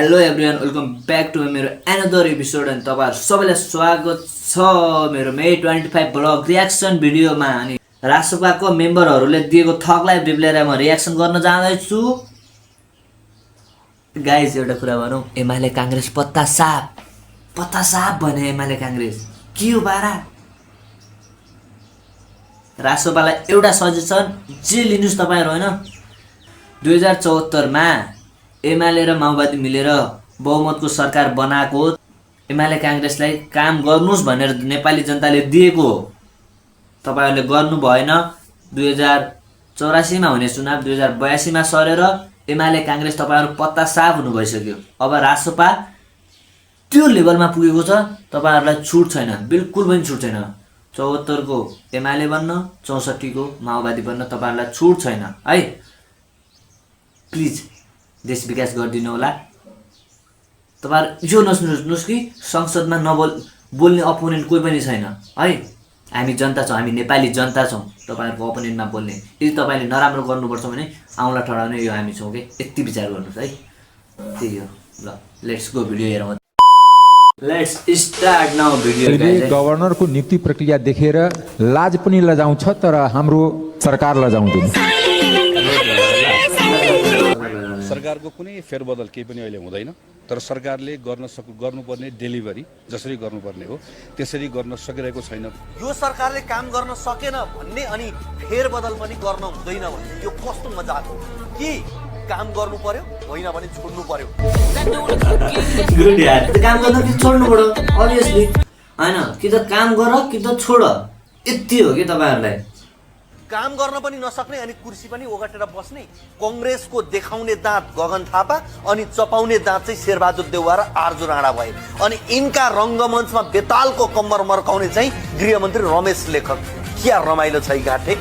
Hello everyone, welcome back to मेरो another episode. अनि तपाईहरु सबैलाई स्वागत छ मेरो मे 25 ब्लग रियाक्सन भिडियोमा। अनि रासोपाको मेम्बरहरूले दिएको थकलाई रिप्लाई म रियाक्सन गर्न जाँदैछु। गाइज एउटा कुरा भनौँ, एमाले कांग्रेस पत्ता साफ भने एमाले कांग्रेस के हो बारा। रासोपालाई एउटा सजेसन जे लिनुस् तपाईहरु हैन, 2074 मा एमाले र माओवादी मिलेर बहुमतको सरकार बनाएको एमाले कांग्रेसलाई काम गर्नुस् भनेर नेपाली जनताले दिएको हो। तपाईहरुले गर्नु भएन। 2084 मा हुने चुनाव 2082 मा सरेर एमाले कांग्रेस तपाईहरु पत्ता साफ हुनु भइसक्यो। अब रासोपा त्यो लेभलमा पुगेको छ, तपाईहरुलाई छुट छैन, बिल्कुल पनि छुट छैन। 74 को एमाले बन्न, 64 को माओवादी बन्न तपाईहरुलाई छुट छैन है। प्लिज देश विकास गरिदिनु होला। तपाईहरु यो नसुन्नुस् कि संसदमा बोल्ने अपोनेन्ट कोही पनि छैन है। हामी जनता छौं, हामी नेपाली जनता छौं, तपाईहरुको अपोनेन्टमा बोल्ने। यदि तपाईले नराम्रो गर्नुपर्छ भने आउँला ठडाउने यो हामी छौं के, यति विचार गर्नुस् है। त्यही हो। ल लेट्स गो भिडियो हेरौँ। Let's start now video. गभर्नरको नियुक्ति प्रक्रिया देखेर लाज पनि लजाउँछ, तर हाम्रो सरकार लजाउँदैन। सरकारको कुनै फेरबदल केही पनि अहिले हुँदैन, तर सरकारले गर्नुपर्ने डेलिभरी जसरी गर्नुपर्ने हो त्यसरी गर्न सकिरहेको छैन। यो सरकारले काम गर्न सकेन भन्ने अनि फेरबदल पनि गर्न हुँदैन भन्ने यो कस्तो मजाक हो कि काम गर्नु पर्यो, होइन भने छोड्नु पर्यो। गुड यार, काम गर्न कि छोड्नु पर्यो obviously हैन, कि त काम गर कि त छोड, यति हो कि तपाईहरुलाई। काम गर्न पनि नसक्ने अनि कुर्सी पनि ओगटेर बस्ने कांग्रेसको देखाउने दाँत गगन थापा अनि चपाउने दाँत चाहिँ शेरबहादुर देउवा र आर्जु राणा भए। अनि यिनका रंगमञ्चमा बेतालको कम्मर मर्काउने चाहिँ गृहमन्त्री रमेश लेखक। क्या रमाइलो छ गाठे।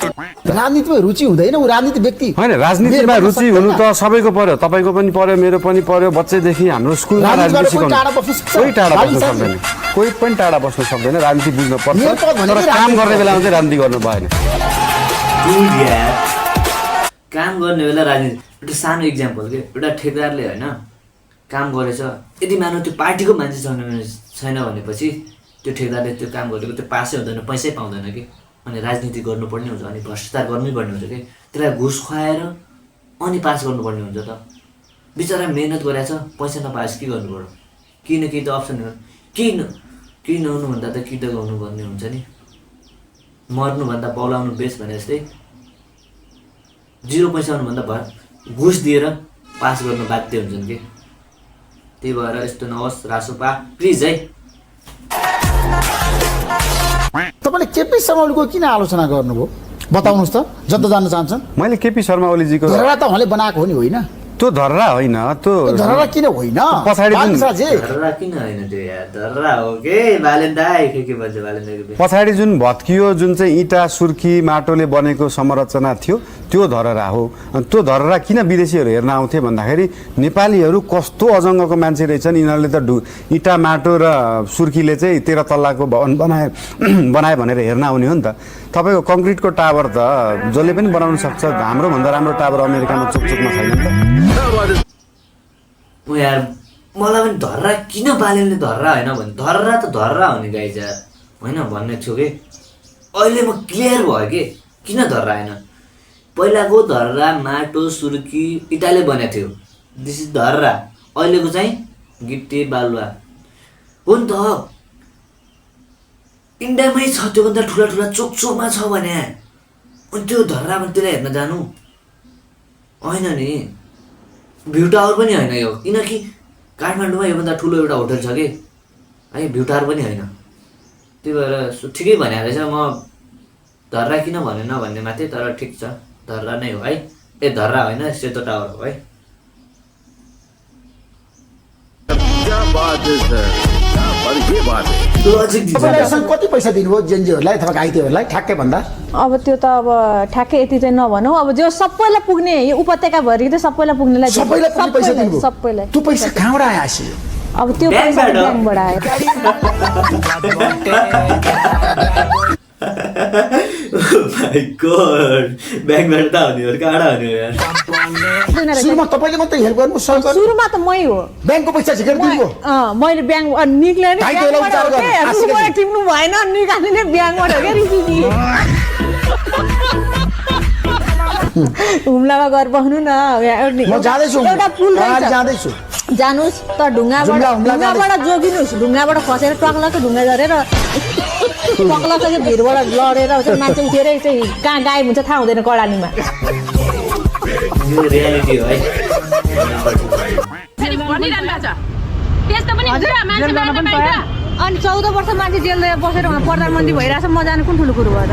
राजनीतिमा रुचि हुँदैन, उ राजनीति व्यक्ति हैन। राजनीतिमा रुचि हुनु त सबैको पर्यो, तपाईको पनि पर्यो, मेरो पनि पर्यो। बच्चैदेखि हाम्रो स्कुलमा राजनीति सिकाउनु, कोही टाढा बस्न सक्दैन, कोही पनि टाढा बस्न सक्दैन। राजनीति बुझ्नु पर्छ, तर काम गर्ने बेलामा चाहिँ राजनीति गर्नु भएन। काम गर्ने बेला राजनीति। एउटा सानो इक्जाम्पल के, एउटा ठेकेदारले हैन काम गरेछ, यदि मानौ त्यो पार्टीको मान्छे छैन भनेपछि त्यो ठेकेदारले त्यो काम गरेको त्यो पासै हुँदैन, पैसै पाउँदैन कि। अनि राजनीति गर्नुपर्ने हुन्छ, अनि भ्रष्टाचार गर्नै पर्ने हुन्छ कि। त्यसलाई घुस खुवाएर अनि पास गर्नुपर्ने हुन्छ त। बिचरा मेहनत गरेछ, पैसा नपाएस के गर्नु पर्यो। किन केही त अप्सन हो, केही नहुनुभन्दा त कि त गर्नुपर्ने हुन्छ नि। मर्नुभन्दा पौलाउनु बेस भने जस्तै 0 पैसा आउनुभन्दा घुस दिएर पास गर्न बाध्य हुन्छन् कि। त्यही भएर यस्तो नहोस् रासोपा, प्लिज है। तपाईले केपी शर्मा ओलीको किन आलोचना गर्नुभयो बताउनुस् त, जति जान्न चाहन्छन्। मैले केपी शर्मा ओलीजीको धरहरा त उहाँले बनाएको हो नि, होइन? त्यो धरहरा होइन, त्यो धरहरा किन होइन? पछाडि धरहरा किन होइन त्यो यार, धरहरा हो के बालेन्दाई के भन्छ बालेन्दाईको। पछाडि जुन भत्कियो, जुन चाहिँ इँटा सुर्खी माटोले बनेको संरचना थियो, त्यो धरहरा हो। अनि त्यो धरहरा किन विदेशीहरू हेर्न आउँथे भन्दाखेरि नेपालीहरू कस्तो अजङ्गको मान्छे रहेछन्, यिनीहरूले त इँटा माटो र सुर्खीले चाहिँ 13 तल्लाको भवन बनाए भनेर हेर्न आउने हो नि त। तपाईको कङ्क्रिटको टावर त जसले पनि बनाउन सक्छ, हाम्रो भन्दा राम्रो टावर अमेरिकामा चोकचोकमा छैन नि त। उ यार मलाई पनि धरहरा किन बालेनले धरहरा होइन भने, धरहरा त धरहरा हो नि गाइज यार, होइन भन्ने थियो कि। अहिले म क्लियर भयो कि किन धरहरा होइन। पहिलाको धरहरा माटो सुर्खी इँटाले बनेको थियो, दिस इज धरहरा। अहिलेको चाहिँ गिट्टी बालुवा हो नि त। इन्डियामै छ त्योभन्दा ठुला चोकचोकमा छ भने, अनि त्यो धरहरा पनि त्यसलाई हेर्न जानु होइन नि। भ्यू टावर पनि होइन यो, किनकि काठमाडौँमा योभन्दा ठुलो एउटा होटल छ कि है, भ्यू टावर पनि होइन। त्यही भएर ठिकै भने रहेछ। म धरहरा किन भनेन भन्ने माथि, तर ठिक छ, धरहरा नै हो है। धरहरा होइन, सेतो टावर हो है। कति पैसा दिनुभयो जेनजीहरूलाई अथवा घाइतेहरूलाई ठ्याक्कै भन्दा? अब त्यो त अब ठ्याक्कै यति चाहिँ नभनौँ, अब जो सबैलाई पुग्ने यो उपत्यका भरि त सबैलाई पुग्नेलाई सबैलाई त्यो पैसा कहाँबाट आयो? अब त्यो पैसा ब्याङ्कबाट आयो। माई गॉड ब्याङ्कबाट त हुने हो काँडा हुने हो यार सुरुमा तपाईँले मात्रै हेल्प गर्नु सहयोग गर्नु सुरुमा त मै हो ब्याङ्कको पैसा झिकेर दिनुभयो मैले ब्याङ्क निक्ले नि भाइ तँलाई उचार गर्नु, आशिष ब्याङ्कबाट टिप्नु भएन निकाल्ने ब्याङ्कबाट हो क्या रिसिकी हुम्लामा गएर बस्नु न म जाँदैछु एउटा पुल आज रहेछ जाँदैछु जानुस् त ढुङ्गाबाट जोगिनुहोस् ढुङ्गाबाट खसेर टक्लक ढुङ्गा झरेर टक्लक चाहिँ भिरबाट लडेर चाहिँ मान्छे उठेर चाहिँ कहाँ गायब हुन्छ थाहा हुँदैन कर्णालीमा यो रियालिटी हो है अनि 14 वर्ष मान्छे जेल बसेर उहाँ प्रधानमन्त्री भइरहेछ म जानु कुन ठुलो कुरो भयो त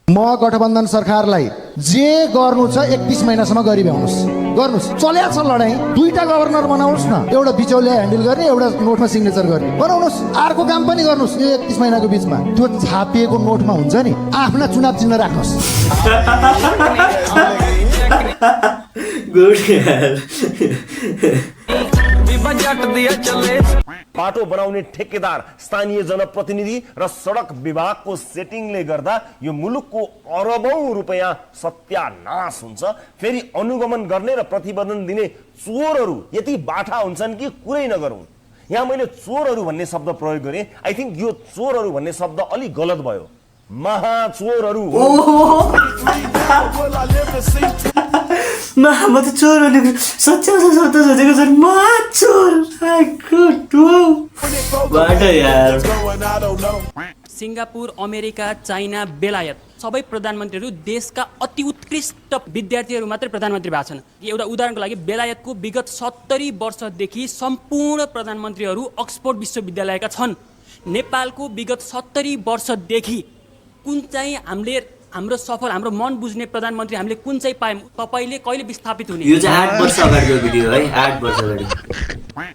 म गठबन्धन सरकारलाई जे गर्नु छ 31 महिनासम्म गरी भ्याउनुहोस् गर्नुहोस् चल्या छ लडाइँ दुईटा गभर्नर बनाउनुहोस् न एउटा बिचौलिया ह्यान्डल गर्ने एउटा नोटमा सिग्नेचर गर्ने बनाउनुहोस् अर्को काम पनि गर्नुहोस् यो 31 महिनाको बिचमा त्यो छापिएको नोटमा हुन्छ नि आफ्ना चुनाव चिन्ह राख्नुहोस् गुड यार बाटो बनाउने ठेकेदार स्थानीय जनप्रतिनिधि र सडक विभागको सेटिङले गर्दा यो मुलुकको अरबौं रुपैयाँ सत्यानाश हुन्छ फेरि अनुगमन गर्ने र प्रतिवेदन दिने चोरहरू यति बाठा हुन्छन् कि कुरै नगरौँ यहाँ मैले चोरहरू भन्ने शब्द प्रयोग गरेँ आई थिङ्क यो चोरहरू भन्ने शब्द अलि गलत भयो महाचोरहरू म त चोर भनेको सच्याउँछ सोचेको छ म चोर बाटो यार सिङ्गापुर अमेरिका चाइना बेलायत सबै प्रधानमन्त्रीहरू देशका अति उत्कृष्ट विद्यार्थीहरू मात्रै प्रधानमन्त्री भएको छन् एउटा उदाहरणको लागि बेलायतको विगत 70 वर्षदेखि सम्पूर्ण प्रधानमन्त्रीहरू अक्सफोर्ड विश्वविद्यालयका छन् नेपालको विगत 70 वर्षदेखि कुन चाहिँ हाम्रो सफल हाम्रो मन बुझ्ने प्रधानमन्त्री हामीले कुन चाहिँ पायौँ तपाईँले कहिले विस्थापित हुने यो चाहिँ 8 वर्ष अगाडिको भिडियो है 8 वर्ष अगाडि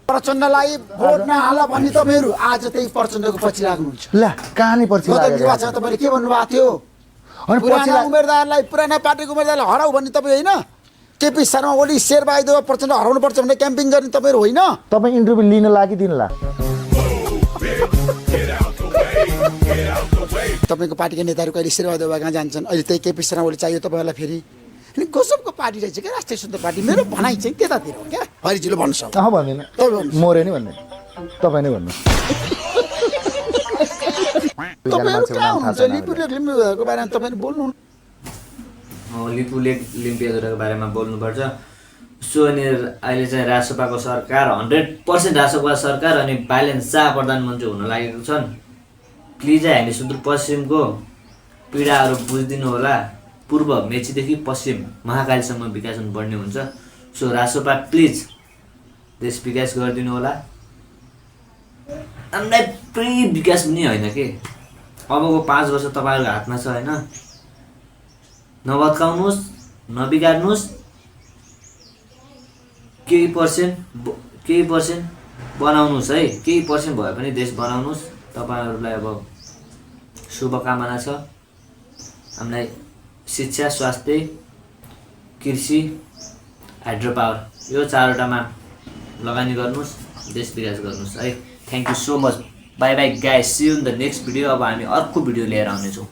प्रचण्डलाई भोट नहाल भन्ने तपाईँहरू आज त्यही प्रचण्डको पछि लाग्नुहुन्छ ल कहाँले पछि निर्वाचन तपाईँले के भन्नुभएको थियो अनि पुराना उम्मेदवारलाई पुराना पार्टीको उम्मेदवारलाई हराउ भन्ने तपाईँ होइन केपी शर्मा ओली शेरबहादुर प्रचण्ड हराउनुपर्छ भने क्याम्पिङ गर्ने तपाईँहरू होइन तपाईँ इन्टरभ्यू लिन लागि दिनला तपाईँको पार्टीका नेताहरू कहिले शेरबहादुर कहाँ जान्छन् अहिले त्यही केपी शर्मा ओली चाहियो तपाईँहरूलाई फेरि अनि गजबको पार्टी रहेछ क्या राष्ट्रिय स्वतन्त्र पार्टी मेरो भनाइ चाहिँ त्यतातिर हो क्या हरिजीले भन्नु सक्छ भन्दैन मोरे नि भन्ने तपाईँ नै भन्नु तपाईँहरू कहाँ हुनुहुन्छ लिपुलेक लिम्पियाको बारेमा तपाईँले बोल्नु लिपुलेक लिम्पियाको बारेमा बोल्नुपर्छ सो अनि अहिले चाहिँ रासोपाको सरकार 100% रासोपा सरकार अनि बाइलेन शाह प्रधानमन्त्री हुन लागेको छन् प्लिज हामी सुदूरपश्चिमको पीडाहरू बुझिदिनु होला पूर्व मेचीदेखि पश्चिम महाकालीसम्म विकास हुनुपर्ने हुन्छ सो रासोपा प्लिज देश विकास गरिदिनु होला हामीलाई पुरै विकास पनि होइन कि अबको 5 वर्ष तपाईँहरूको हातमा छ होइन नभत्काउनुहोस् नबिगार्नुहोस् केही पर्सेन्ट बनाउनुहोस् है केही पर्सेन्ट भए पनि देश बनाउनुहोस् तपाईँहरूलाई अब शुभकामना छ हामीलाई शिक्षा स्वास्थ्य कृषि हाइड्रो पावर यो 4वटामा लगानी गर्नुहोस् देश विकास गर्नुहोस् है thank you so much bye bye guys see you in the next video अब हामी अर्को भिडियो लिएर आउनेछौँ